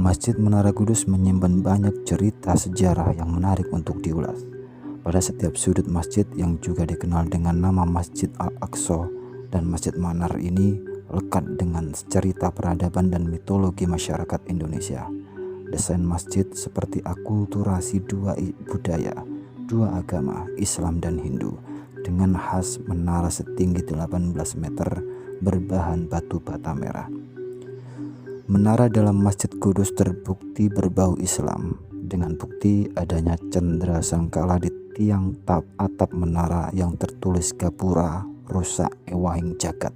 Masjid Menara Kudus menyimpan banyak cerita sejarah yang menarik untuk diulas. Pada setiap sudut masjid yang juga dikenal dengan nama Masjid Al-Aqsa dan Masjid Manar ini lekat dengan cerita peradaban dan mitologi masyarakat Indonesia. Desain masjid seperti akulturasi dua budaya, dua agama, Islam dan Hindu, dengan khas menara setinggi 18 meter berbahan batu bata merah. Menara dalam Masjid Kudus terbukti berbau Islam, dengan bukti adanya cendera sangkala di tiang atap menara yang tertulis Gapura Rusak Ewahing Jagat.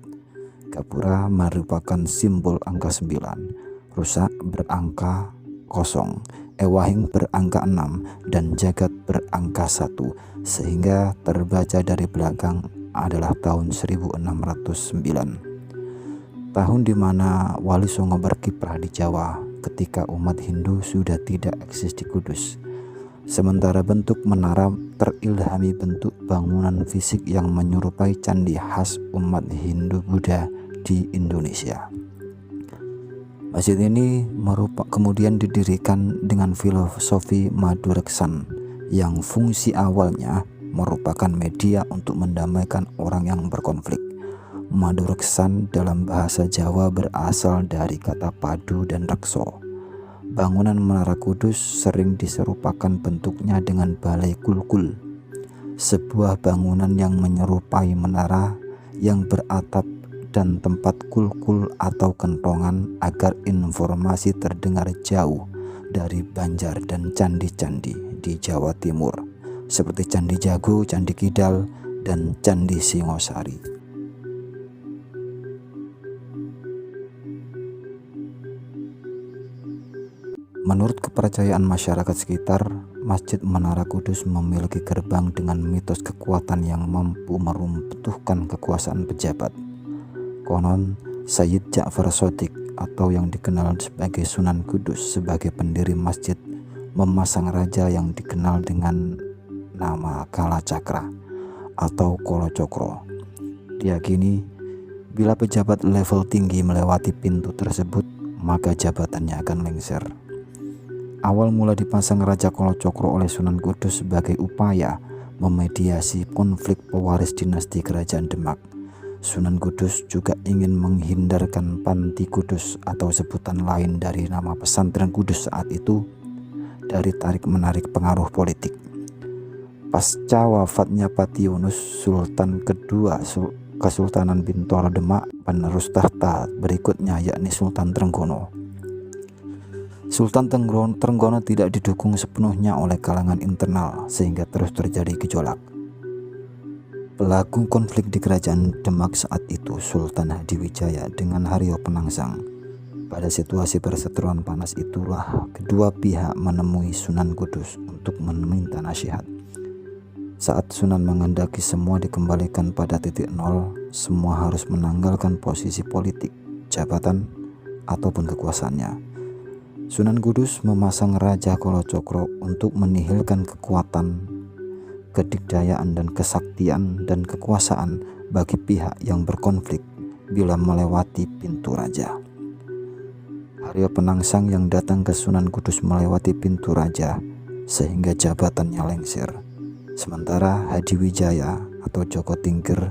Gapura merupakan simbol angka 9, rusak berangka 0, Ewahing berangka 6, dan Jagat berangka 1, sehingga terbaca dari belakang adalah tahun 1609. Tahun di mana Wali Songo berkiprah di Jawa ketika umat Hindu sudah tidak eksis di Kudus. Sementara bentuk menara terilhami bentuk bangunan fisik yang menyerupai candi khas umat Hindu-Buddha di Indonesia. Masjid ini kemudian didirikan dengan filosofi Madureksan yang fungsi awalnya merupakan media untuk mendamaikan orang yang berkonflik. Madureksan dalam bahasa Jawa berasal dari kata padu dan rekso. Bangunan Menara Kudus sering diserupakan bentuknya dengan Balai Kulkul, sebuah bangunan yang menyerupai menara yang beratap dan tempat kulkul atau kentongan agar informasi terdengar jauh dari Banjar dan candi-candi di Jawa Timur seperti Candi Jago, Candi Kidal, dan Candi Singosari. Menurut kepercayaan masyarakat sekitar, Masjid Menara Kudus memiliki gerbang dengan mitos kekuatan yang mampu meruntuhkan kekuasaan pejabat. Konon, Sayyid Ja'far Shodiq atau yang dikenal sebagai Sunan Kudus sebagai pendiri masjid memasang raja yang dikenal dengan nama Kala Cakra atau Kolo Cokro. Diyakini, bila pejabat level tinggi melewati pintu tersebut, maka jabatannya akan lengser. Awal mula dipasang Raja Kolo Cokro oleh Sunan Kudus sebagai upaya memediasi konflik pewaris dinasti Kerajaan Demak. Sunan Kudus juga ingin menghindarkan Panti Kudus atau sebutan lain dari nama pesantren Kudus saat itu dari tarik-menarik pengaruh politik. Pasca wafatnya Pati Yunus, Sultan kedua Kesultanan Bintoro Demak, penerus tahta berikutnya yakni Sultan Trenggono. Sultan Trenggono tidak didukung sepenuhnya oleh kalangan internal sehingga terus terjadi gejolak. Pelaku konflik di Kerajaan Demak saat itu Sultan Hadiwijaya dengan Haryo Penangsang. Pada situasi perseteruan panas itulah kedua pihak menemui Sunan Kudus untuk meminta nasihat. Saat Sunan menghendaki semua dikembalikan pada titik nol, semua harus menanggalkan posisi politik, jabatan, ataupun kekuasaannya. Sunan Kudus memasang Raja Kolo Cokro untuk menihilkan kekuatan, kedikdayaan dan kesaktian dan kekuasaan bagi pihak yang berkonflik bila melewati pintu raja. Haryo Penangsang yang datang ke Sunan Kudus melewati pintu raja sehingga jabatannya lengser. Sementara Hadiwijaya atau Joko Tingkir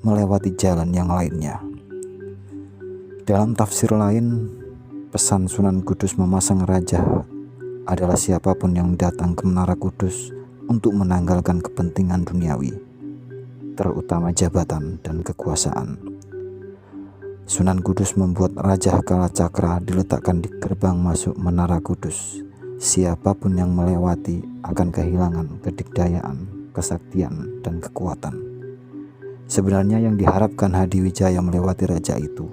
melewati jalan yang lainnya. Dalam tafsir lain, pesan Sunan Kudus memasang raja adalah siapapun yang datang ke Menara Kudus untuk menanggalkan kepentingan duniawi, terutama jabatan dan kekuasaan. Sunan Kudus membuat Raja Kala Cakra diletakkan di gerbang masuk Menara Kudus. Siapapun yang melewati akan kehilangan kedikdayaan, kesaktian, dan kekuatan. Sebenarnya yang diharapkan Hadiwijaya melewati raja itu,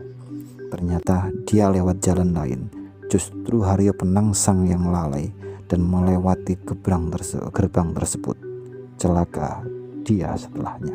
ternyata dia lewat jalan lain. Justru Haryo Penangsang yang lalai dan melewati gerbang tersebut. Celaka dia setelahnya.